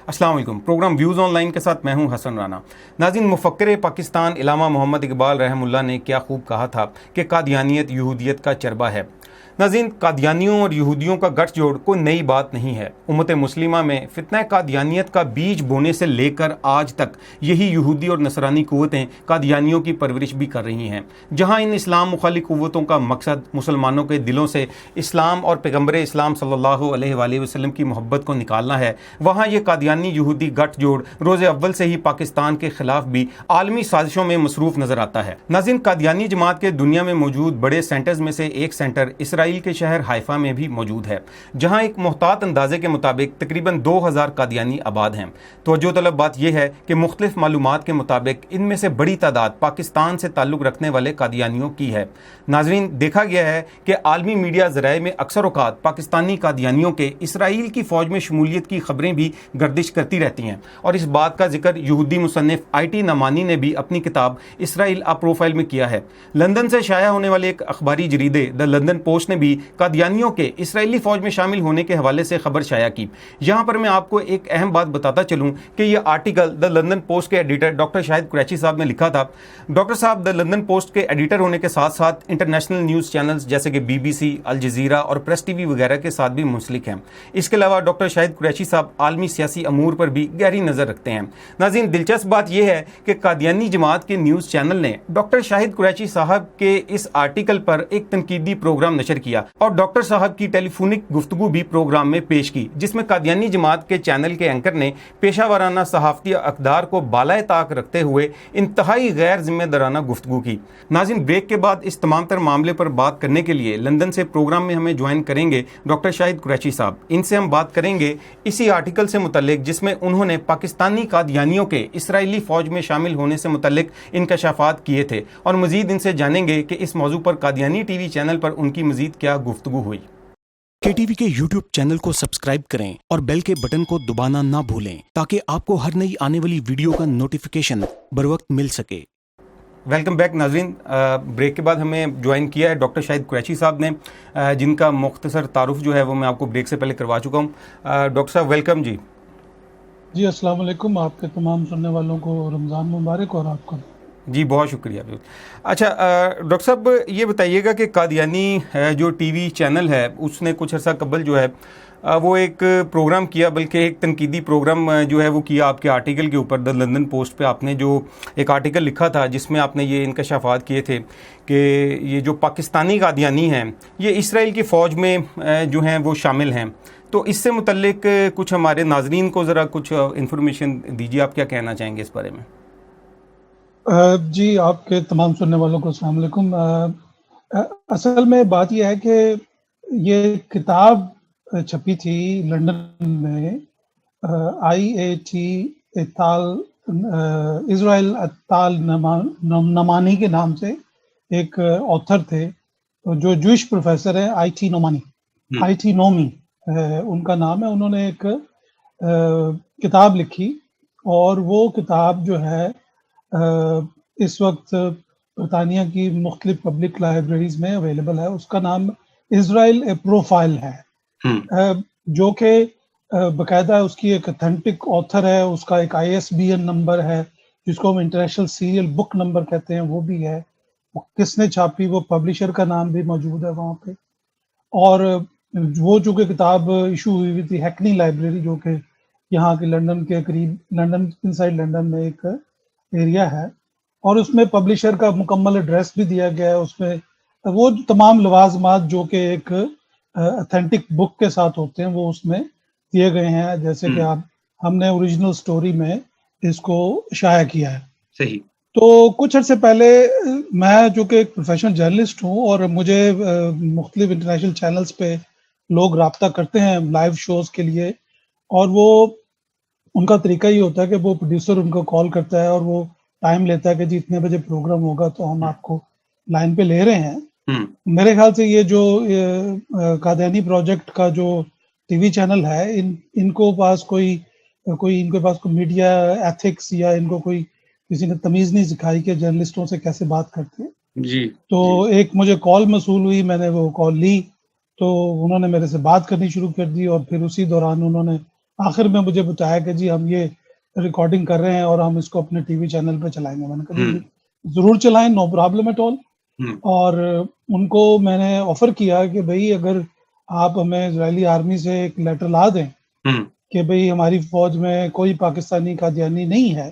السلام علیکم. Programme views on line کے ساتھ میں ہوں حسن رانا. ناظرین، مفکر پاکستان علامہ محمد اقبال رحم اللہ نے کیا خوب کہا تھا کہ قادیانیت یہودیت کا چربہ ہے. ناظرین، قادیانیوں اور یہودیوں کا گٹھ جوڑ کوئی نئی بات نہیں ہے. امت مسلمہ میں فتنہ قادیانیت کا بیج بونے سے لے کر آج تک یہی یہودی اور نصرانی قوتیں قادیانیوں کی پرورش بھی کر رہی ہیں. جہاں ان اسلام مخالف قوتوں کا مقصد مسلمانوں کے دلوں سے اسلام اور پیغمبر اسلام صلی اللہ علیہ وآلہ وسلم کی محبت کو نکالنا ہے، وہاں یہ قادیانی یہودی گٹھ جوڑ روز اول سے ہی پاکستان کے خلاف بھی عالمی سازشوں میں مصروف نظر آتا ہے. ناظرین، قادیانی جماعت کے دنیا میں موجود بڑے سینٹرز میں سے ایک سینٹر اسرائیل کے شہر حیفا میں بھی موجود ہے، جہاں ایک محتاط اندازے کے مطابق تقریباً 2000 قادیانی آباد ہیں. توجہ طلب بات یہ ہے کہ مختلف معلومات کے مطابق ان میں سے بڑی تعداد پاکستان سے تعلق رکھنے والے قادیانیوں کی ہے. ناظرین، دیکھا گیا ہے کہ عالمی میڈیا ذرائع میں اکثر اوقات پاکستانی قادیانیوں کے اسرائیل کی فوج میں شمولیت کی خبریں بھی گردش کرتی رہتی ہیں، اور اس بات کا ذکر یہودی مصنف آئی نعمانی نے بھی اپنی کتاب اسرائیل ا پروفائل میں کیا ہے. لندن سے شائع ہونے والے ایک اخباری جریدے دا لندن پوسٹ نے بھی قادیانیوں کے اسرائیلی فوج میں شامل ہونے کے حوالے سے خبر شائع کی. یہاں پر میں آپ کو ایک اہم بات بتاتا چلوں کہ یہ آرٹیکل دا لندن پوسٹ کے ایڈیٹر ڈاکٹر شاہد قریشی صاحب نے لکھا تھا. ڈاکٹر صاحب دا لندن پوسٹ کے ایڈیٹر ہونے کے ساتھ ساتھ انٹرنیشنل نیوز چینلز جیسے کہ بی بی سی، الجزیرہ اور پریس ٹی وی وغیرہ کے ساتھ بھی منسلک ہیں. اس کے علاوہ ڈاکٹر شاہد قریشی صاحب عالمی سیاسی امور پر بھی گہری نظر رکھتے ہیں. ناظرین، دلچسپ بات یہ ہے کہ قادیانی جماعت کے نیوز چینل نے ڈاکٹر شاہد قریشی صاحب کے اس آرٹیکل پر ایک تنقیدی پروگرام نشر کیا اور ڈاکٹر صاحب کی ٹیلی فونک گفتگو بھی پروگرام میں پیش کی، جس میں قادیانی جماعت کے چینل کے اینکر نے پیشہ ورانہ صحافتی اقدار کو بالائے طاق رکھتے ہوئے انتہائی غیر ذمہ دارانہ گفتگو کی. ناظرین، بریک کے بعد اس تمام تر معاملے پر بات کرنے کے لیے لندن سے پروگرام میں ہمیں جوائن کریں گے ڈاکٹر شاہد قریشی صاحب. ان سے ہم بات کریں گے اسی آرٹیکل سے متعلق جس میں انہوں نے پاکستانی قادیانیوں کے اسرائیلی فوج میں شامل ہونے سے متعلق انکشافات کیے تھے، اور مزید ان سے جانیں گے کہ اس موضوع پر قادیانی ٹی وی چینل پر ان کی مزید کیا گفتگو ہوئی. کے ٹی وی کے یوٹیوب چینل کو سبسکرائب کریں اور بیل کے بٹن کو دبانا نہ بھولیں تاکہ آپ کو ہر نئی آنے والی ویڈیو کا نوٹیفیکیشن بروقت مل سکے. Welcome back. ناظرین، بریک کے بعد ہمیں جوائن کیا ہے ڈاکٹر شاہد قریشی صاحب نے، جن کا مختصر تعارف جو ہے وہ میں آپ کو بریک سے پہلے کروا چکا ہوں. ڈاکٹر صاحب ویلکم. جی السلام علیکم. آپ کے تمام سننے والوں کو رمضان مبارک، اور آپ کو. جی بہت شکریہ. اچھا ڈاکٹر صاحب، یہ بتائیے گا کہ قادیانی جو ٹی وی چینل ہے اس نے کچھ عرصہ قبل جو ہے وہ ایک پروگرام کیا، بلکہ ایک تنقیدی پروگرام جو ہے وہ کیا آپ کے آرٹیکل کے اوپر. دا لندن پوسٹ پہ آپ نے جو ایک آرٹیکل لکھا تھا جس میں آپ نے یہ انکشافات کیے تھے کہ یہ جو پاکستانی قادیانی ہیں یہ اسرائیل کی فوج میں جو ہیں وہ شامل ہیں. تو اس سے متعلق کچھ ہمارے ناظرین کو ذرا کچھ انفارمیشن دیجیے. آپ کیا کہنا چاہیں گے اس بارے میں؟ جی آپ کے تمام سننے والوں کو السلام علیکم. اصل میں بات یہ ہے کہ یہ کتاب چھپی تھی لندن میں. آئی اے ٹی اطال اسرائیل اطال نعمانی کے نام سے ایک آتھر تھے جو جوئش پروفیسر ہیں، آئی ٹی نومی ان کا نام ہے. انہوں نے ایک کتاب لکھی، اور وہ کتاب جو ہے اس وقت برطانیہ کی مختلف پبلک لائبریریز میں اویلیبل ہے. اس کا نام اسرائیل اے پروفائل ہے، جو کہ باقاعدہ اس کی ایک اتھینٹک آتھر ہے. اس کا ایک ISBN نمبر ہے جس کو ہم انٹرنیشنل سیریل بک نمبر کہتے ہیں، وہ بھی ہے. کس نے چھاپی، وہ پبلشر کا نام بھی موجود ہے وہاں پہ. اور وہ جو کہ کتاب ایشو ہوئی تھی ہیکنی لائبریری، جو کہ یہاں کے لندن کے قریب، لندن انسائڈ لندن میں ایک ایریا ہے، اور اس میں پبلشر کا مکمل ایڈریس بھی دیا گیا ہے. اس میں وہ تمام لوازمات جو کہ ایک اتھینٹک بک کے ساتھ ہوتے ہیں وہ اس میں دیے گئے ہیں، جیسے کہ ہم نے اوریجنل سٹوری میں اس کو شائع کیا ہے. صحیح. تو کچھ عرصے پہلے میں جو کہ ایک پروفیشنل جرنلسٹ ہوں، اور مجھے مختلف انٹرنیشنل چینلز پہ لوگ رابطہ کرتے ہیں لائیو شوز کے لیے، اور وہ ان کا طریقہ یہ ہوتا ہے کہ وہ پروڈیوسر ان کو کال کرتا ہے اور وہ ٹائم لیتا ہے کہ جی اتنے بجے پروگرام ہوگا تو ہم آپ کو لائن پہ لے رہے ہیں. میرے خیال سے یہ جو قادیانی پروجیکٹ کا جو ٹی وی چینل ہے، ان کو پاس کوئی ان کے پاس کوئی میڈیا ایتھکس یا ان کو کوئی کسی نے تمیز نہیں سکھائی کہ جرنلسٹوں سے کیسے بات کرتے ہیں. جی. تو ایک مجھے کال موصول ہوئی، میں نے وہ کال لی، تو انہوں نے میرے سے بات کرنی شروع کر دی، اور پھر اسی دوران انہوں نے آخر میں مجھے بتایا کہ جی ہم یہ ریکارڈنگ کر رہے ہیں اور ہم اس کو اپنے ٹی وی چینل پہ چلائیں گے. میں نے کہا جی ضرور چلائیں, نو پرابلم ایٹ آل. اور ان کو میں نے آفر کیا کہ بھئی اگر آپ ہمیں اسرائیلی آرمی سے ایک لیٹر لا دیں کہ بھئی ہماری فوج میں کوئی پاکستانی قادیانی نہیں ہے,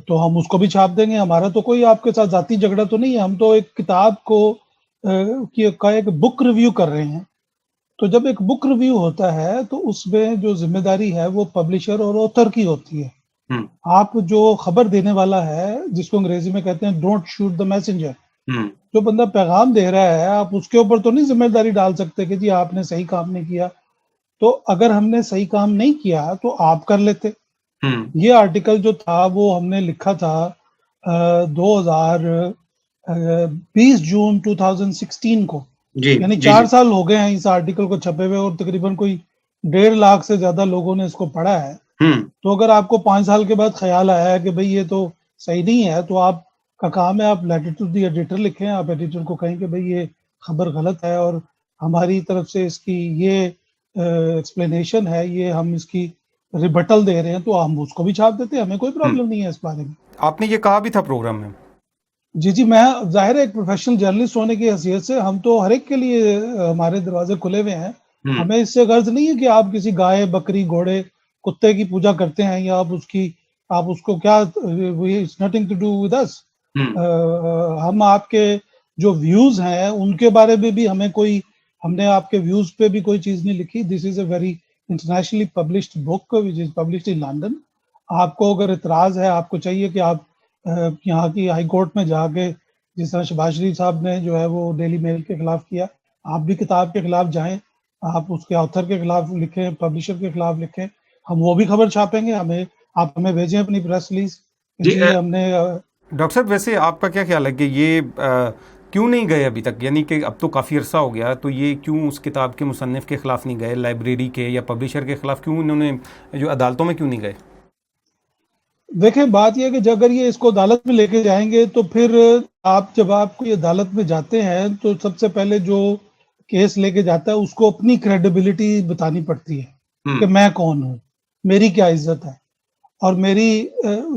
تو ہم اس کو بھی چھاپ دیں گے. ہمارا تو کوئی آپ کے ساتھ ذاتی جھگڑا تو نہیں ہے, ہم تو ایک کتاب کو کا ایک بک ریویو کر رہے ہیں. تو جب ایک بک ریویو ہوتا ہے تو اس میں جو ذمہ داری ہے وہ پبلشر اور آتھر کی ہوتی ہے. آپ جو خبر دینے والا ہے, جس کو انگریزی میں کہتے ہیں ڈونٹ شوٹ دا میسنجر, جو بندہ پیغام دے رہا ہے آپ اس کے اوپر تو نہیں ذمہ داری ڈال سکتے کہ جی آپ نے صحیح کام نہیں کیا. تو اگر ہم نے صحیح کام نہیں کیا تو آپ کر لیتے. یہ آرٹیکل جو تھا وہ ہم نے لکھا تھا 20 جون 2016 کو, یعنی 4 سال ہو گئے ہیں اس آرٹیکل کو چھپے ہوئے, اور تقریباً کوئی 1.5 لاکھ سے زیادہ لوگوں نے اس کو پڑھا ہے. تو اگر آپ کو 5 سال کے بعد خیال آیا ہے کہ بھئی یہ تو صحیح نہیں ہے, تو آپ کا کام ہے آپ لیٹر ٹو دی ایڈیٹر لکھیں, آپ ایڈیٹر کو کہیں کہ بھئی یہ خبر غلط ہے اور ہماری طرف سے اس کی یہ ایکسپلینیشن ہے, یہ ہم اس کی ریبٹل دے رہے ہیں, تو ہم اس کو بھی چھاپ دیتے ہیں, ہمیں کوئی پرابلم نہیں ہے اس بارے میں. آپ نے یہ کہا بھی تھا پروگرام میں. جی میں ظاہر ہے ایک پروفیشنل جرنلسٹ ہونے کی حیثیت سے ہم تو ہر ایک کے لیے ہمارے دروازے کھلے ہوئے ہیں. ہمیں اس سے غرض نہیں ہے کہ آپ کسی گائے, بکری, گھوڑے, کتے کی پوجا کرتے ہیں یا آپ اس کو کیا, it's nothing to do with us. ہم آپ کے جو ویوز ہیں ان کے بارے میں بھی ہم نے آپ کے ویوز پہ بھی کوئی چیز نہیں لکھی. This is a very internationally published book which is published in London. آپ کو اگر اعتراض ہے, آپ کو چاہیے کہ آپ یہاں کی ہائی کورٹ میں جا کے, جس طرح شہباز شریف صاحب نے جو ہے وہ ڈیلی میل کے خلاف کیا, آپ بھی کتاب کے خلاف جائیں, آپ اس کے آتھر کے خلاف لکھیں, پبلشر کے خلاف لکھیں, ہم وہ بھی خبر چھاپیں گے. آپ ہمیں بھیجیں اپنی پریس ریلیز. جی ہم نے ڈاکٹر صاحب ویسے آپ کا کیا خیال ہے کہ یہ کیوں نہیں گئے ابھی تک, یعنی کہ اب تو کافی عرصہ ہو گیا, تو یہ کیوں اس کتاب کے مصنف کے خلاف نہیں گئے, لائبریری کے یا پبلشر کے خلاف کیوں انہوں نے جو عدالتوں میں کیوں نہیں گئے؟ دیکھیں بات یہ ہے کہ اگر یہ اس کو عدالت میں لے کے جائیں گے تو پھر جب آپ کو یہ عدالت میں جاتے ہیں تو سب سے پہلے جو کیس لے کے جاتا ہے اس کو اپنی کریڈیبلٹی بتانی پڑتی ہے کہ میں کون ہوں, میری کیا عزت ہے. اور میری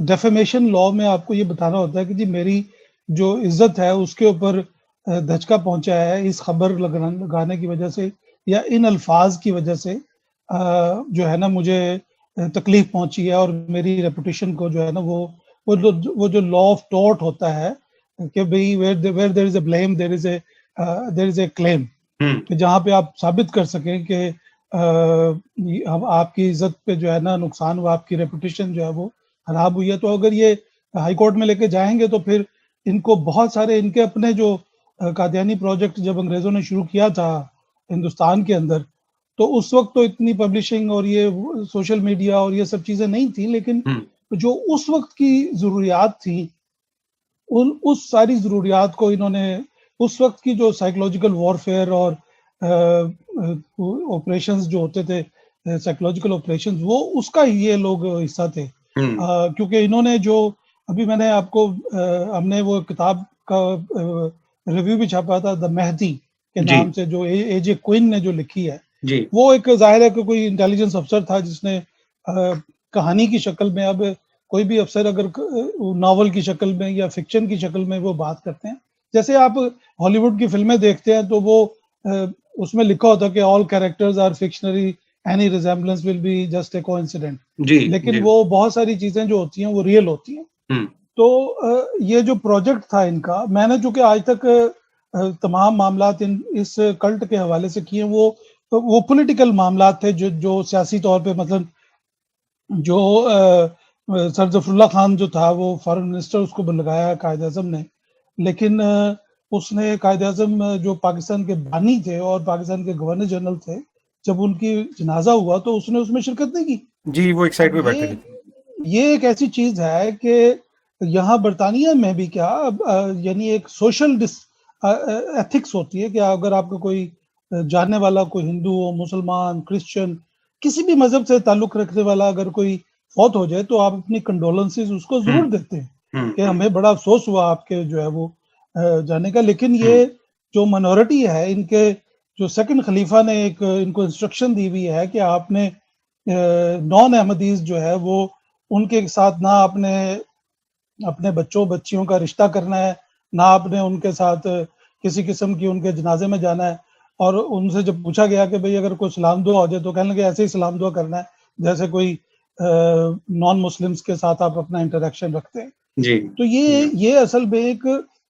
ڈیفیمیشن لا میں آپ کو یہ بتانا ہوتا ہے کہ جی میری جو عزت ہے اس کے اوپر دھچکا پہنچا ہے اس خبر لگانے کی وجہ سے یا ان الفاظ کی وجہ سے, جو ہے نا مجھے تکلیف پہنچی ہے, اور میری ریپوٹیشن کو جو ہے نا وہ جو لا آف ٹورٹ ہوتا ہے کہ بھئی where there is a blame دیر از اے کلیم, کہ جہاں پہ آپ ثابت کر سکیں کہ آپ کی عزت پہ جو ہے نا نقصان ہوا, آپ کی ریپوٹیشن جو ہے وہ خراب ہوئی ہے. تو اگر یہ ہائی کورٹ میں لے کے جائیں گے تو پھر ان کو بہت سارے ان کے اپنے جو قادیانی پروجیکٹ جب انگریزوں نے شروع کیا تھا ہندوستان کے اندر, تو اس وقت تو اتنی پبلشنگ اور یہ سوشل میڈیا اور یہ سب چیزیں نہیں تھیں, لیکن جو اس وقت کی ضروریات تھیں اس ساری ضروریات کو انہوں نے, اس وقت کی جو سائیکولوجیکل وارفیئر اور آپریشنز جو ہوتے تھے, سائیکولوجیکل آپریشنز, وہ اس کا یہ لوگ حصہ تھے. کیونکہ انہوں نے جو ابھی میں نے آپ کو ہم نے وہ کتاب کا ریویو بھی چھاپا تھا, دا مہدی کے نام سے, جو اے جے کوئن نے جو لکھی ہے. وہ ایک ظاہر ہے کہ کوئی انٹیلیجنس افسر تھا جس نے کہانی کی شکل میں, اب کوئی بھی افسر اگر ناول کی شکل میں یا فکشن کی شکل میں وہ بات کرتے ہیں, جیسے آپ ہالی ووڈ کی فلمیں دیکھتے ہیں تو وہ اس میں لکھا ہوتا ہے کہ all characters are fictionary, any resemblance will be just a coincidence, لیکن وہ بہت ساری چیزیں جو ہوتی ہیں وہ ریئل ہوتی ہیں. تو یہ جو پروجیکٹ تھا ان کا, میں نے چونکہ آج تک تمام معاملات اس کلٹ کے حوالے سے کیے, وہ پولیٹیکل معاملات تھے جو سیاسی طور پہ, مثلا جو سر ظفر اللہ خان جو تھا وہ فارن منسٹر, اس کو لگایا قائد اعظم نے, لیکن اس نے قائد اعظم جو پاکستان کے بانی تھے اور پاکستان کے گورنر جنرل تھے, جب ان کی جنازہ ہوا تو اس نے اس میں شرکت نہیں کی. جی وہ ایک سائڈ پہ بیٹھے تھے. یہ ایک ایسی چیز ہے کہ یہاں برطانیہ میں بھی کیا, یعنی ایک سوشل ایتھکس ہوتی ہے کہ اگر آپ کا کوئی جاننے والا, کوئی ہندو ہو, مسلمان, کرسچن, کسی بھی مذہب سے تعلق رکھنے والا اگر کوئی فوت ہو جائے تو آپ اپنی کنڈولنسز اس کو ضرور دیتے ہیں کہ ہمیں بڑا افسوس ہوا آپ کے جو ہے وہ جانے کا. لیکن یہ جو منورٹی ہے, ان کے جو سیکنڈ خلیفہ نے ایک ان کو انسٹرکشن دی ہوئی ہے کہ آپ نے نان احمدیز جو ہے وہ ان کے ساتھ نہ اپنے بچوں بچیوں کا رشتہ کرنا ہے، نہ اپنے ان کے ساتھ کسی قسم کی ان کے جنازے میں جانا ہے. اور ان سے جب پوچھا گیا کہ بھئی اگر کوئی سلام دعا ہو جائے تو کہنے لگے ایسے ہی سلام دعا کرنا ہے جیسے کوئی نان مسلمس کے ساتھ آپ اپنا انٹریکشن رکھتے ہیں. جی تو یہ اصل میں ایک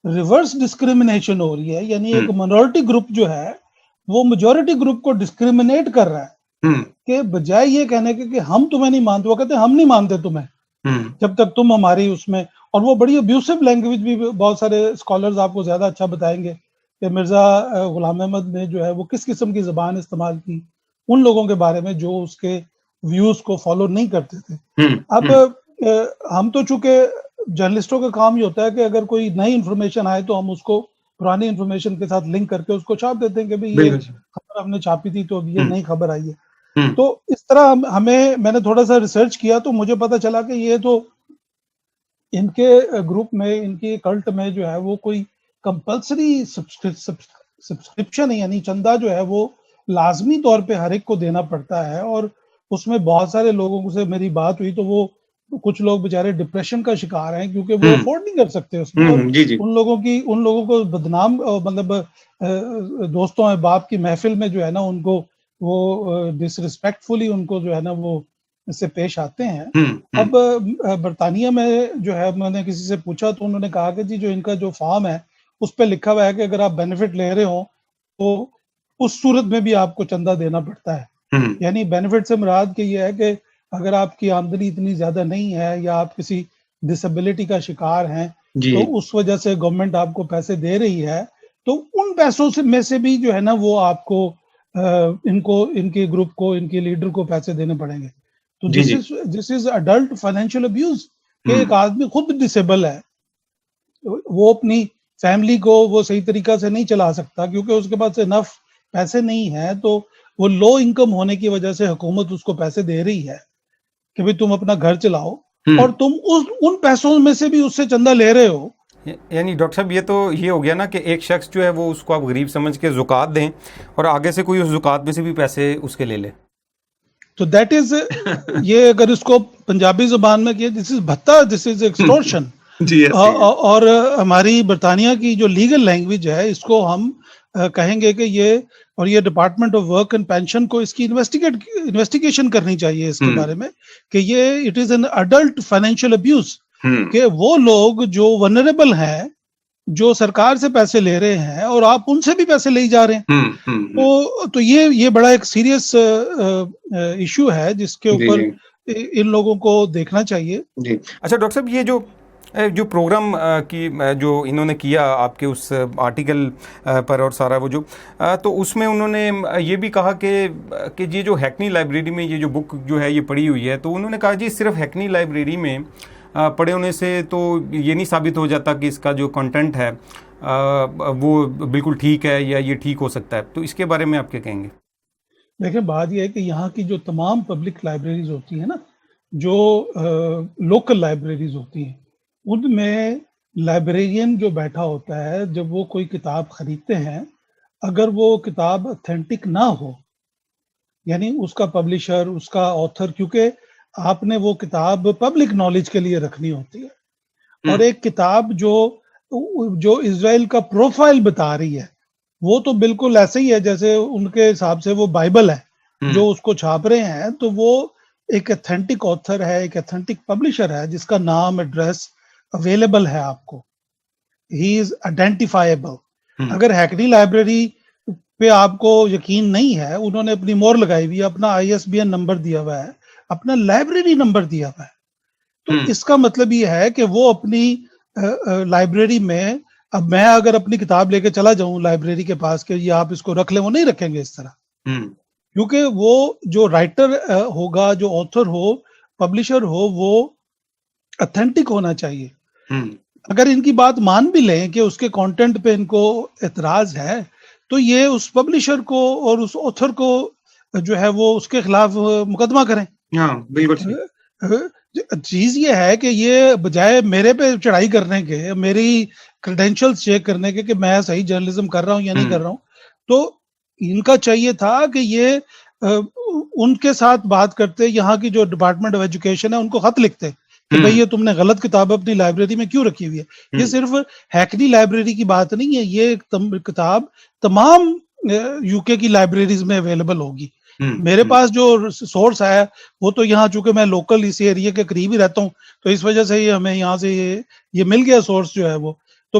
ریورس ڈسکریمنیشن ہو رہی ہے، یعنی ایک منورٹی گروپ جو ہے وہ میجورٹی گروپ کو ڈسکریمنیٹ کر رہا ہے کہ بجائے یہ کہنے کے کہ ہم تمہیں نہیں مانتے، وہ کہتے ہیں ہم نہیں مانتے تمہیں جب تک تم ہماری اس میں. اور وہ بڑی ابیوسو لینگویج بھی بہت سارے اسکالرز آپ کو زیادہ اچھا بتائیں گے کہ مرزا غلام احمد نے جو ہے وہ کس قسم کی زبان استعمال کی ان لوگوں کے بارے میں جو اس کے ویوز کو فالو نہیں کرتے تھے. اب ہم تو چونکہ جرنلسٹوں کا کام یہ ہوتا ہے کہ اگر کوئی نئی انفارمیشن آئے تو ہم اس کو پرانی انفارمیشن کے ساتھ لنک کر کے اس کو چھاپ دیتے ہیں کہ بھئی یہ خبر ہم نے چھاپی تھی تو اب یہ نئی خبر آئی ہے. تو اس طرح میں نے تھوڑا سا ریسرچ کیا تو مجھے پتا چلا کہ یہ تو ان کے گروپ میں ان کی کلٹ میں جو ہے وہ کوئی کمپلسری سبسکرپشن ہے، یعنی چندہ جو ہے وہ لازمی طور پہ ہر ایک کو دینا پڑتا ہے. اور اس میں بہت سارے لوگوں سے میری بات ہوئی تو وہ کچھ لوگ بیچارے ڈپریشن کا شکار ہیں کیونکہ وہ افورڈ نہیں کر سکتے اس میں. اور ان لوگوں کو بدنام مطلب دوستوں احباب کی محفل میں جو ہے نا ان کو وہ ڈس ریسپیکٹفلی ان کو جو ہے نا وہ اس سے پیش آتے ہیں. اب برطانیہ میں جو ہے میں نے کسی سے پوچھا تو انہوں نے کہا کہ جی جو ان کا جو فارم ہے اس پہ لکھا ہوا ہے کہ اگر آپ بینیفٹ لے رہے ہوں تو اس صورت میں بھی آپ کو چندہ دینا پڑتا ہے. یعنی بینیفٹ سے مراد کہ یہ ہے کہ اگر آپ کی آمدنی اتنی زیادہ نہیں ہے یا آپ کسی ڈسیبلٹی کا شکار ہیں تو اس وجہ سے گورنمنٹ آپ کو پیسے دے رہی ہے تو ان پیسوں میں سے بھی جو ہے نا وہ آپ کو ان کے گروپ کو ان کے لیڈر کو پیسے دینے پڑیں گے. تو دس از اڈلٹ فائنینشیل ابیوز کہ ایک آدمی خود ڈسیبل ہے، وہ اپنی فیملی کو وہ صحیح طریقہ سے نہیں چلا سکتا کیونکہ اس کے پاس انف پیسے نہیں ہیں. تو وہ لو انکم ہونے کی وجہ سے حکومت اس کو پیسے دے رہی ہے کہ بھئی تم اپنا گھر چلاؤ اور تم ان پیسوں میں سے بھی اس سے چندہ لے رہے ہو. یعنی ڈاکٹر صاحب یہ ہو گیا نا کہ ایک شخص جو ہے وہ اس کو آپ غریب سمجھ کے زکوٰۃ دیں اور آگے سے کوئی اس زکوٰۃ میں سے بھی پیسے اس کے لے لے. تو دیٹ از یہ اگر اس کو پنجابی زبان میں کیا دس از بھتہ، دس از ایکسٹورشن. اور ہماری برطانیہ کی جو لیگل لینگویج ہے اس کو ہم کہیں گے کہ یہ department of work and pension کو اس کی انویسٹیگیشن کرنی چاہیے اس کے بارے میں کہ یہ it is an adult financial abuse کہ وہ لوگ جو ونریبل ہیں جو سرکار سے پیسے لے رہے ہیں اور آپ ان سے بھی پیسے لے جا رہے ہیں. تو یہ بڑا ایک سیریس ایشو ہے جس کے اوپر ان لوگوں کو دیکھنا چاہیے. اچھا ڈاکٹر صاحب، یہ جو پروگرام کی جو انہوں نے کیا آپ کے اس آرٹیکل پر اور سارا وہ جو تو اس میں انہوں نے یہ بھی کہا کہ یہ جو ہیکنی لائبریری میں یہ جو بک جو ہے یہ پڑھی ہوئی ہے تو انہوں نے کہا جی صرف ہیکنی لائبریری میں پڑھے ہونے سے تو یہ نہیں ثابت ہو جاتا کہ اس کا جو کنٹینٹ ہے وہ بالکل ٹھیک ہے یا یہ ٹھیک ہو سکتا ہے. تو اس کے بارے میں آپ کیا کہیں گے؟ دیکھیں بات یہ ہے کہ یہاں کی جو تمام پبلک لائبریریز ہوتی ہیں نا، جو لوکل لائبریریز ہوتی ہیں، ان میں لائبریرین جو بیٹھا ہوتا ہے جب وہ کوئی کتاب خریدتے ہیں اگر وہ کتاب اتھینٹک نہ ہو، یعنی اس کا پبلشر اس کا آتھر، کیونکہ آپ نے وہ کتاب پبلک نالج کے لیے رکھنی ہوتی ہے اور ایک کتاب جو اسرائیل کا پروفائل بتا رہی ہے وہ تو بالکل ایسے ہی ہے جیسے ان کے حساب سے وہ بائبل ہے جو اس کو چھاپ رہے ہیں. تو وہ ایک ایتھینٹک آتھر ہے، ایک ایتھینٹک پبلشر ہے جس کا نام ایڈریس اویلیبل ہے آپ کو، ہی از آئیڈینٹیفائیبل. اگر ہیکنی لائبریری پہ آپ کو یقین نہیں ہے، انہوں نے اپنی مور لگائی ہوئی ہے، اپنا ISBN نمبر دیا ہوا ہے، اپنا لائبریری نمبر دیا ہوا ہے، تو اس کا مطلب یہ ہے کہ وہ اپنی لائبریری میں، اب میں اگر اپنی کتاب لے کے چلا جاؤں لائبریری کے پاس کہ یہ آپ اس کو رکھ لیں، وہ نہیں رکھیں گے اس طرح، کیونکہ وہ جو رائٹر ہوگا، جو آتھر ہو، پبلشر ہو، وہ اتھینٹک ہونا چاہیے. اگر ان کی بات مان بھی لیں کہ اس کے کانٹینٹ پہ ان کو اعتراض ہے تو یہ اس پبلشر کو اور اس آتھر کو جو ہے وہ اس کے خلاف مقدمہ کریں. بالکل. چیز یہ ہے کہ یہ بجائے میرے پہ چڑھائی کرنے کے، میری کریڈینشلز چیک کرنے کے کہ میں صحیح جرنلزم کر رہا ہوں یا نہیں کر رہا ہوں، تو ان کا چاہیے تھا کہ یہ ان کے ساتھ بات کرتے, یہاں کی جو ڈپارٹمنٹ آف ایجوکیشن ہے ان کو خط لکھتے کہ بھئی یہ تم نے غلط کتاب اپنی لائبریری میں کیوں رکھی ہوئی ہے. یہ صرف ہیکنی لائبریری کی بات نہیں ہے, یہ کتاب تمام یو کے کی لائبریریز میں اویلیبل ہوگی. میرے پاس جو سورس ہے وہ تو یہاں, چونکہ میں لوکل اس ایریا کے قریب ہی رہتا ہوں, تو اس وجہ سے ہمیں یہاں سے یہ مل گیا سورس جو ہے وہ. تو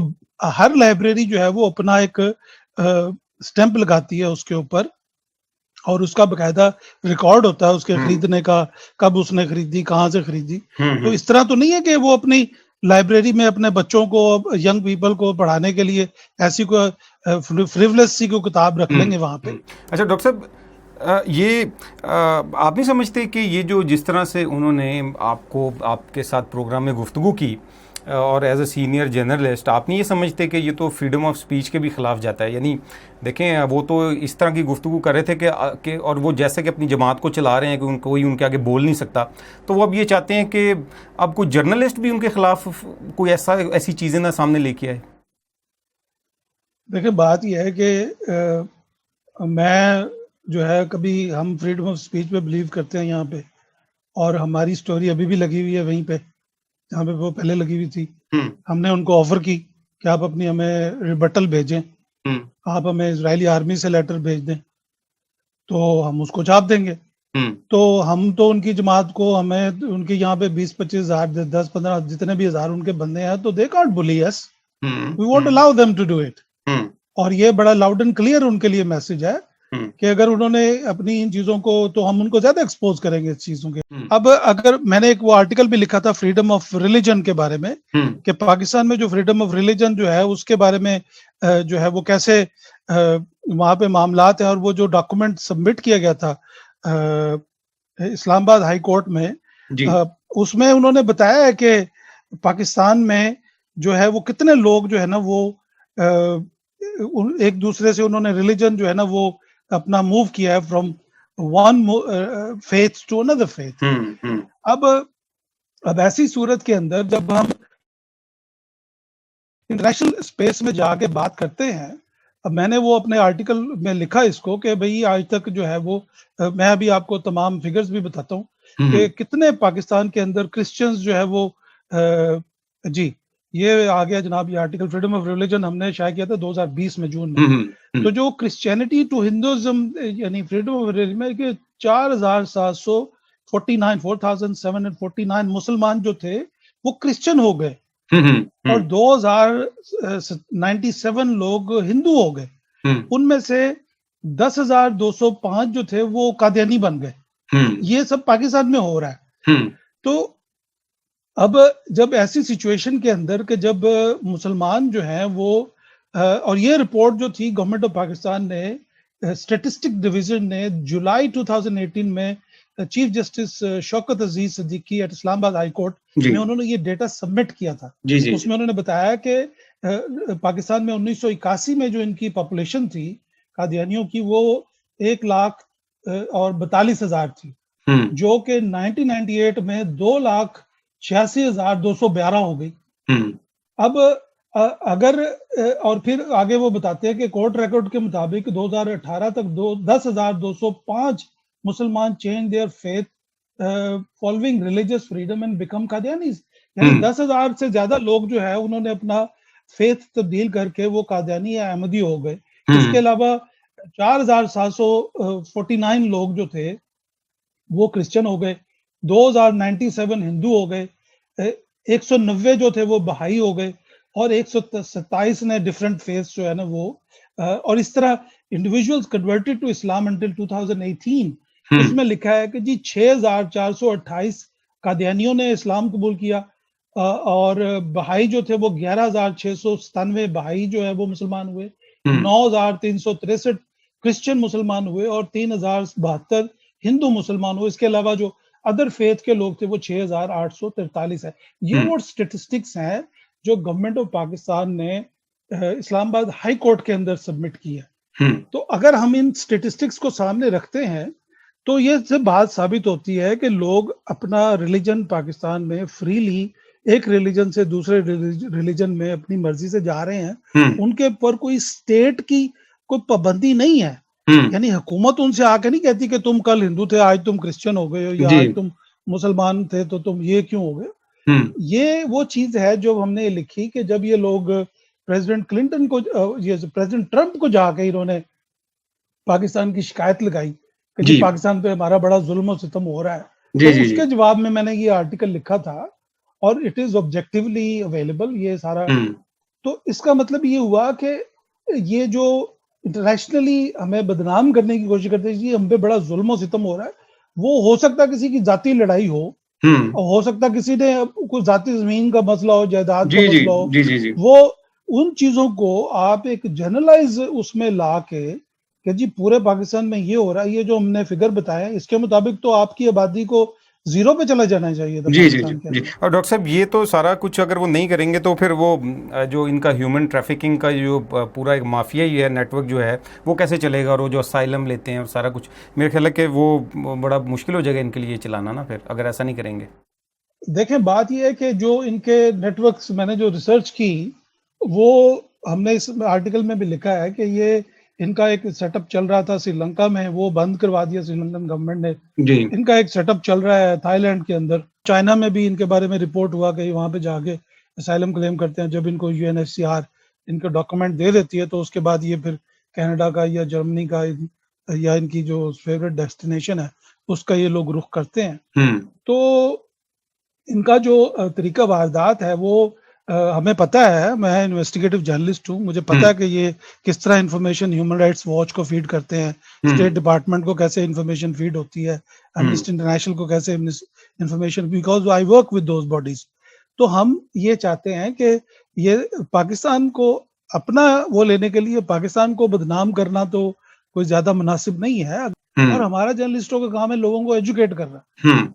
ہر لائبریری جو ہے وہ اپنا ایک سٹیمپ لگاتی ہے اس کے اوپر, اور اس کا باقاعدہ ریکارڈ ہوتا ہے اس کے خریدنے کا, کب اس نے خریدی, کہاں سے خریدی. تو اس طرح تو نہیں ہے کہ وہ اپنی لائبریری میں اپنے بچوں کو, ینگ پیپل کو پڑھانے کے لیے ایسی کوئی فریولس سی کوئی کتاب رکھ لیں گے وہاں پہ. اچھا ڈاکٹر صاحب, یہ آپ نہیں سمجھتے کہ یہ جو جس طرح سے انہوں نے آپ کے ساتھ پروگرام میں گفتگو کی, اور ایز اے سینئر جرنلسٹ آپ نہیں یہ سمجھتے کہ یہ تو فریڈم آف سپیچ کے بھی خلاف جاتا ہے؟ یعنی دیکھیں, وہ تو اس طرح کی گفتگو کر رہے تھے کہ اور وہ جیسے کہ اپنی جماعت کو چلا رہے ہیں کہ کوئی ان کے آگے بول نہیں سکتا, تو وہ اب یہ چاہتے ہیں کہ اب کوئی جرنلسٹ بھی ان کے خلاف کوئی ایسی چیزیں نہ سامنے لے کے آئے. دیکھیں بات یہ ہے کہ میں جو ہے, کبھی ہم فریڈم آف سپیچ پہ بلیو کرتے ہیں یہاں پہ, اور ہماری سٹوری ابھی بھی لگی ہوئی ہے وہیں پہ جہاں پہ وہ پہلے لگی ہوئی تھی. ہم نے ان کو آفر کی کہ آپ اپنی ہمیں ریبٹل بھیجیں, آپ ہمیں اسرائیلی آرمی سے لیٹر بھیج دیں تو ہم اس کو چھاپ دیں گے. تو ہم تو ان کی جماعت کو, ہمیں ان کے یہاں پہ 20-25 ہزار, 10-15 جتنے بھی ہزار ان کے بندے ہیں, تو they can't bully us, we won't allow them to do it. اور یہ بڑا لاؤڈ اینڈ کلیئر ان کے لیے میسج ہے کہ اگر انہوں نے اپنی ان چیزوں کو, تو ہم ان کو زیادہ ایکسپوز کریں گے اس چیزوں کے. اب اگر میں نے ایک وہ آرٹیکل بھی لکھا تھا فریڈم آف ریلیجن کے بارے میں, کہ پاکستان میں جو فریڈم آف ریلیجن جو ہے اس کے بارے میں جو ہے وہ کیسے وہاں پہ معاملات ہیں, اور وہ جو ڈاکومنٹ سبمٹ کیا گیا تھا اسلام آباد ہائی کورٹ میں, اس میں انہوں نے بتایا ہے کہ پاکستان میں جو ہے وہ کتنے لوگ جو ہے نا وہ ایک دوسرے سے انہوں نے ریلیجن جو ہے نا وہ اپنا موو کیا ہے from one faith to another faith. اب ایسی صورت کے اندر جب ہم انٹرنیشنل اسپیس میں جا کے بات کرتے ہیں, اب میں نے وہ اپنے آرٹیکل میں لکھا اس کو کہ بھئی آج تک جو ہے وہ, میں ابھی آپ کو تمام فگرز بھی بتاتا ہوں کہ کتنے پاکستان کے اندر کرسچنز جو ہے وہ, جی یہ آ گیا جناب یہ آرٹیکل, فریڈم آف ریلیجن ہم نے شائع کیا تھا 2020 میں جون میں. تو جو کرسچینٹی ٹو ہندوازم یعنی فریڈم آف ریلیجن میں کہ 4749 مسلمان جو تھے وہ کرسچن ہو گئے, اور 2097 لوگ ہندو ہو گئے. ان میں سے 10,205 جو تھے وہ قادیانی بن گئے. یہ سب پاکستان میں ہو رہا ہے. تو اب جب ایسی سچویشن کے اندر کہ جب مسلمان جو ہیں وہ, اور یہ رپورٹ جو تھی گورنمنٹ آف پاکستان نے, اسٹیٹسٹک ڈویژن نے جولائی 2018 میں chief justice Shaukat Aziz Siddiqui at Islamabad high court میں انہوں نے یہ ڈیٹا سبمٹ کیا تھا. اس میں انہوں نے بتایا کہ پاکستان میں 1981 میں جو ان کی پاپولیشن تھی قادیانیوں کی, وہ 1,42,000 تھی, جو کہ 1998 میں 2,86,212 ہو گئی. اب اگر, اور پھر آگے وہ بتاتے ہیں کہ کورٹ ریکارڈ کے مطابق 2018 تک 10,205 مسلمان change their faith following religious freedom and became Qadianis. یعنی 10,000 سے زیادہ لوگ جو ہے انہوں نے اپنا فیتھ تبدیل کر کے وہ قادیانی یا احمدی ہو گئے. اس کے علاوہ 4,749 لوگ جو تھے وہ کرسچن ہو گئے, 2,097 ہندو ہو گئے, 190 جو تھے وہ بہائی ہو گئے, اور 127 نے ڈفرنٹ فیتھ جو ہے نا وہ, اور اس طرح individuals converted to Islam until 2018. اس میں لکھا ہے کہ جی 6,428 قادیانیوں نے اسلام قبول کیا, اور بہائی جو تھے وہ 11,697 بہائی جو ہے وہ مسلمان ہوئے, 9,363 کرسچن مسلمان ہوئے, اور 3,072 ہندو مسلمان ہوئے. اس کے علاوہ جو ادر فیتھ کے لوگ تھے وہ 6,843 ہے. یہ وہ اسٹیٹسٹکس ہیں جو گورنمنٹ آف پاکستان نے اسلام آباد ہائی کورٹ کے اندر سبمٹ کی ہے. تو اگر ہم ان اسٹیٹسٹکس کو سامنے رکھتے ہیں تو یہ سے بات ثابت ہوتی ہے کہ لوگ اپنا ریلیجن پاکستان میں فریلی ایک ریلیجن سے دوسرے ریلیجن میں اپنی مرضی سے جا رہے ہیں. ان کے اوپر کوئی اسٹیٹ کی کوئی پابندی نہیں ہے. یعنی حکومت ان سے آ کے نہیں کہتی کہ تم کل ہندو تھے آج تم کرسچن ہو گئے ہو، یا آج تم مسلمان تھے تو تم یہ کیوں ہو گئے. یہ وہ چیز ہے جو ہم نے لکھی کہ جب یہ لوگ پریزیڈنٹ کلنٹن کو پریزیڈنٹ ٹرمپ کو جا کے انہوں نے پاکستان کی شکایت لگائی کہ جی پاکستان پہ ہمارا بڑا ظلم و ستم ہو رہا ہے، تو اس کے جواب میں نے یہ آرٹیکل لکھا تھا اور اٹ از آبجیکٹیولی اویلیبل یہ سارا. تو اس کا مطلب یہ ہوا کہ یہ جو انٹرنیشنلی ہمیں بدنام کرنے کی کوشش کرتے ہیں ہم پہ بڑا ظلم و ستم ہو رہا ہے، وہ ہو سکتا کسی کی ذاتی لڑائی ہو سکتا کسی نے کوئی ذاتی زمین کا مسئلہ ہو، جائیداد کا مسئلہ ہو، وہ ان چیزوں کو آپ ایک جنرلائز اس میں لا کے کہ جی پورے پاکستان میں یہ ہو رہا ہے، یہ جو ہم نے فگر بتایا اس کے مطابق تو آپ کی آبادی کو زیرو پہ چلا جانا چاہیے تھا پاکستان کے اندر. اور ڈاکٹر صاحب یہ تو سارا کچھ اگر وہ نہیں کریں گے تو پھر وہ جو ان کا ہیومن ٹریفکنگ کا جو پورا ایک مافیا ہی ہے نیٹ ورک جو ہے وہ کیسے چلے گا، اور وہ جو اسائلم لیتے ہیں اور سارا کچھ، میرے خیال ہے کہ وہ بڑا مشکل ہو جائے گا ان کے لیے چلانا نا پھر اگر ایسا نہیں کریں گے. دیکھیں بات یہ ہے کہ جو ان کے نیٹ ورکس میں نے جو ریسرچ کی وہ ہم نے اس آرٹیکل میں بھی لکھا ہے کہ یہ ان کا ایک سیٹ اپ چل رہا تھا سری لنکا میں، وہ بند کروا دیا سری لنکن گورنمنٹ نے. ان کا ایک سیٹ اپ چل رہا ہے تھائی لینڈ کے اندر، چائنا میں بھی ان کے بارے میں رپورٹ ہوا کہ وہاں پہ جا کے اسائلم کلیم کرتے ہیں. جب ان کو UNHCR ان کا ڈاکومنٹ دے دیتی ہے تو اس کے بعد یہ پھر کینیڈا کا یا جرمنی کا یا ان کی جو فیوریٹ ڈیسٹینیشن ہے اس کا یہ لوگ رخ کرتے ہیں. تو ان کا جو طریقہ واردات ہے وہ ہمیں پتہ ہے، میں انویسٹیگیٹو جرنلسٹ ہوں، مجھے پتہ ہے کہ یہ کس طرح انفارمیشن ہیومن رائٹس واچ کو فیڈ کرتے ہیں، اسٹیٹ ڈپارٹمنٹ کو کیسے انفارمیشن فیڈ ہوتی ہے، ایمنسٹی انٹرنیشنل کو کیسے information, because I work with those bodies. تو ہم یہ چاہتے ہیں کہ یہ پاکستان کو اپنا وہ لینے کے لیے پاکستان کو بدنام کرنا تو کوئی زیادہ مناسب نہیں ہے، اور ہمارا جرنلسٹوں کا کام ہے لوگوں کو ایجوکیٹ کرنا.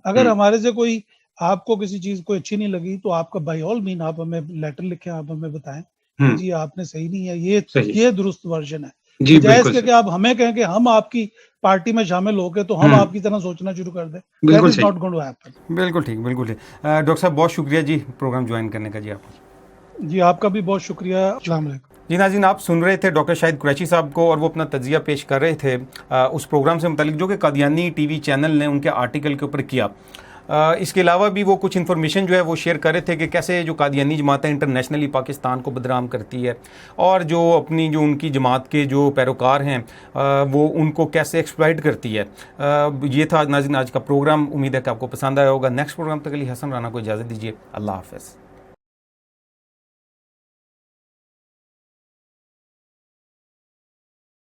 اگر ہمارے سے کوئی آپ کو کسی چیز کو اچھی نہیں لگی تو آپ کا بائی آل مین آپ ہمیں لیٹر لکھیں، آپ ہمیں بتائیں کہ جی آپ نے صحیح نہیں ہے، یہ درست ورژن ہے، بجائے اس کے آپ ہمیں کہیں کہ ہم آپ کی پارٹی میں شامل ہو کے تو ہم آپ کی طرح سوچنا شروع کر دیں. That is not going to happen. بالکل ٹھیک، بالکل ٹھیک. ڈاکٹر صاحب بہت شکریہ جی پروگرام جوائن کرنے کا. جی آپ کا بھی بہت شکریہ. السلام علیکم. جی ناظرین، آپ سن رہے تھے ڈاکٹر شاہد قریشی صاحب کو، اور وہ اپنا تجزیہ پیش کر رہے تھے اس پروگرام سے متعلق جو کہ قادیانی ٹی وی چینل نے ان کے آرٹیکل کے اوپر کیا. اس کے علاوہ بھی وہ کچھ انفارمیشن جو ہے وہ شیئر کر رہے تھے کہ کیسے جو قادیانی جماعتیں انٹرنیشنلی پاکستان کو بدنام کرتی ہے، اور جو اپنی جو ان کی جماعت کے جو پیروکار ہیں وہ ان کو کیسے ایکسپلائٹ کرتی ہے. یہ تھا ناظرین آج کا پروگرام. امید ہے کہ آپ کو پسند آیا ہوگا. نیکسٹ پروگرام تک کے لیے حسن رانا کو اجازت دیجیے. اللہ حافظ.